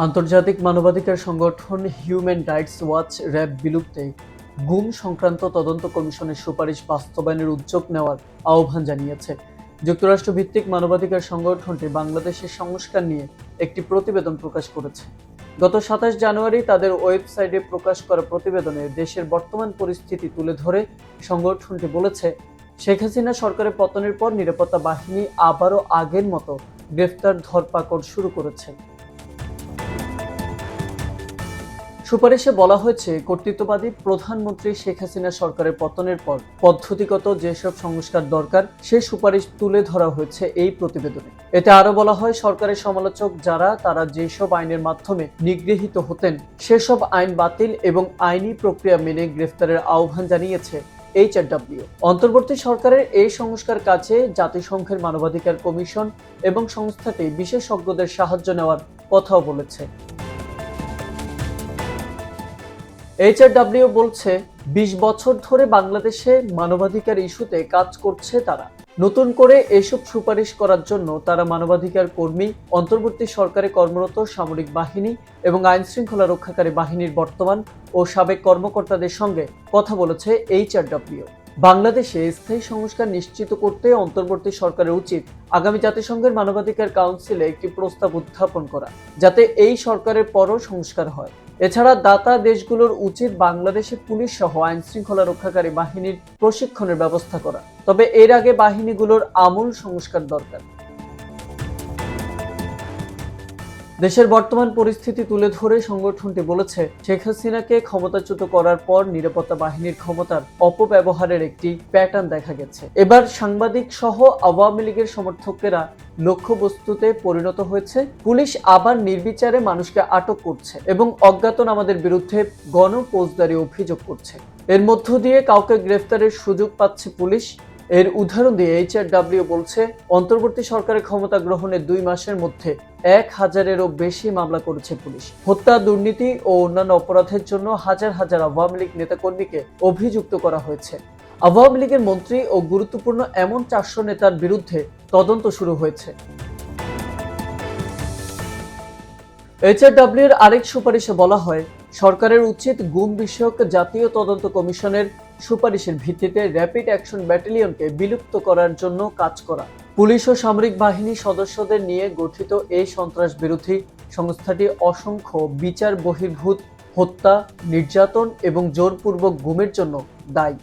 আন্তর্জাতিক মানবাধিকার সংগঠন হিউম্যান রাইটস ওয়াচ র্যাব বিলুপ্তে গুম সংক্রান্ত তদন্ত কমিশনের সুপারিশ বাস্তবায়নের উদ্যোগ নেওয়ার আহ্বান জানিয়েছে। যুক্তরাষ্ট্র ভিত্তিক মানবাধিকার সংগঠনটি বাংলাদেশের সংস্কার নিয়ে একটি প্রতিবেদন প্রকাশ করেছে। গত ২৭ জানুয়ারি তাদের ওয়েবসাইটে প্রকাশ করা প্রতিবেদনে দেশের বর্তমান পরিস্থিতি তুলে ধরে সংগঠনটি বলেছে, শেখ হাসিনা সরকারের পতনের পর নিরাপত্তা বাহিনী আবারও আগের মতো গ্রেফতার ধরপাকড় শুরু করেছে। সুপারিশে বলা হয়েছে, কর্তৃত্ববাদী প্রধানমন্ত্রী শেখ হাসিনা সরকারের পতনের পর পদ্ধতিগত যেসব সংস্কার দরকার সে সুপারিশ তুলে ধরা হয়েছে এই প্রতিবেদনে। এতে আরো বলা হয়, সরকারের সমালোচক যারা তারা যেসব আইনের মাধ্যমে নিগৃহীত হতেন সেসব আইন বাতিল এবং আইনি প্রক্রিয়া মেনে গ্রেফতারের আহ্বান জানিয়েছে HRW। অন্তর্বর্তী সরকারের এই সংস্কার কাজে জাতিসংঘের মানবাধিকার কমিশন এবং সংস্থাটি বিশেষজ্ঞদের সাহায্য নেওয়ার কথাও বলেছে। HRW বলছে, ২০ বছর ধরে বাংলাদেশে মানবাধিকার ইস্যুতে কাজ করছে তারা। নতুন করে এসব সুপারিশ করার জন্য তারা মানবাধিকার কর্মী, অন্তর্বর্তী সরকারে কর্মরত সামরিক বাহিনী এবং আইন শৃঙ্খলা রক্ষাকারী বাহিনীর বর্তমান ও সাবেক কর্মকর্তাদের সঙ্গে কথা বলেছে HRW। বাংলাদেশে স্থায়ী সংস্কার নিশ্চিত করতে অন্তর্বর্তী সরকারের উচিত আগামী জাতিসংঘের মানবাধিকার কাউন্সিলে একটি প্রস্তাব উত্থাপন করা, যাতে এই সরকারের পরও সংস্কার হয়। এছাড়া দাতা দেশগুলোর উচিত বাংলাদেশে পুলিশ সহ আইন শৃঙ্খলা রক্ষাকারী বাহিনীর প্রশিক্ষণের ব্যবস্থা করা। তবে এর আগে বাহিনীগুলোর আমূল সংস্কার দরকার। দেশের বর্তমান পরিস্থিতি তুলে ধরে সংগঠনটি বলেছে, শেখ হাসিনাকে ক্ষমতাচ্যুত করার পর নিরাপত্তা বাহিনীর ক্ষমতার অপব্যবহারের একটি প্যাটার্ন দেখা গেছে। এবার সাংবাদিক সহ আওয়ামী লীগের সমর্থকেরা লক্ষ্যবস্তুতে পরিণত হয়েছে। পুলিশ আবার নির্বিচারে মানুষকে আটক করছে এবং অজ্ঞাতনামাদের বিরুদ্ধে গণফৌজদারি অভিযোগ করছে। এর মধ্য দিয়ে কাউকে গ্রেফতারের সুযোগ পাচ্ছে পুলিশ। এর উদাহরণ দিয়ে HRW বলছে, অন্তর্বর্তী সরকারের ক্ষমতা গ্রহণের ২ মাসের মধ্যে ১,০০০-এরও বেশি মামলা করেছে পুলিশ। হত্যা, দুর্নীতি ও অন্যান্য অপরাধের জন্য হাজার হাজার আওয়ামী লীগ নেতাকর্মীকে অভিযুক্ত করা হয়েছে। আওয়ামী লীগের মন্ত্রী ও গুরুত্বপূর্ণ এমন ৪০০ নেতার বিরুদ্ধে তদন্ত শুরু হয়েছে। HRW এর আরেক সুপারিশে বলা হয়, সরকারের উচিত গুম বিষয়ক জাতীয় তদন্ত কমিশনের সুপারিশের ভিত্তিতে র্যাপিড অ্যাকশন ব্যাটালিয়নকে বিলুপ্ত করার জন্য কাজ করা। পুলিশ ও সামরিক বাহিনীর সদস্যদের নিয়ে গঠিত এই সন্ত্রাস বিরোধী সংস্থাটি অসংখ্য বিচার বহির্ভূত হত্যা, নির্যাতন এবং জোরপূর্বক গুমের জন্য দায়ী।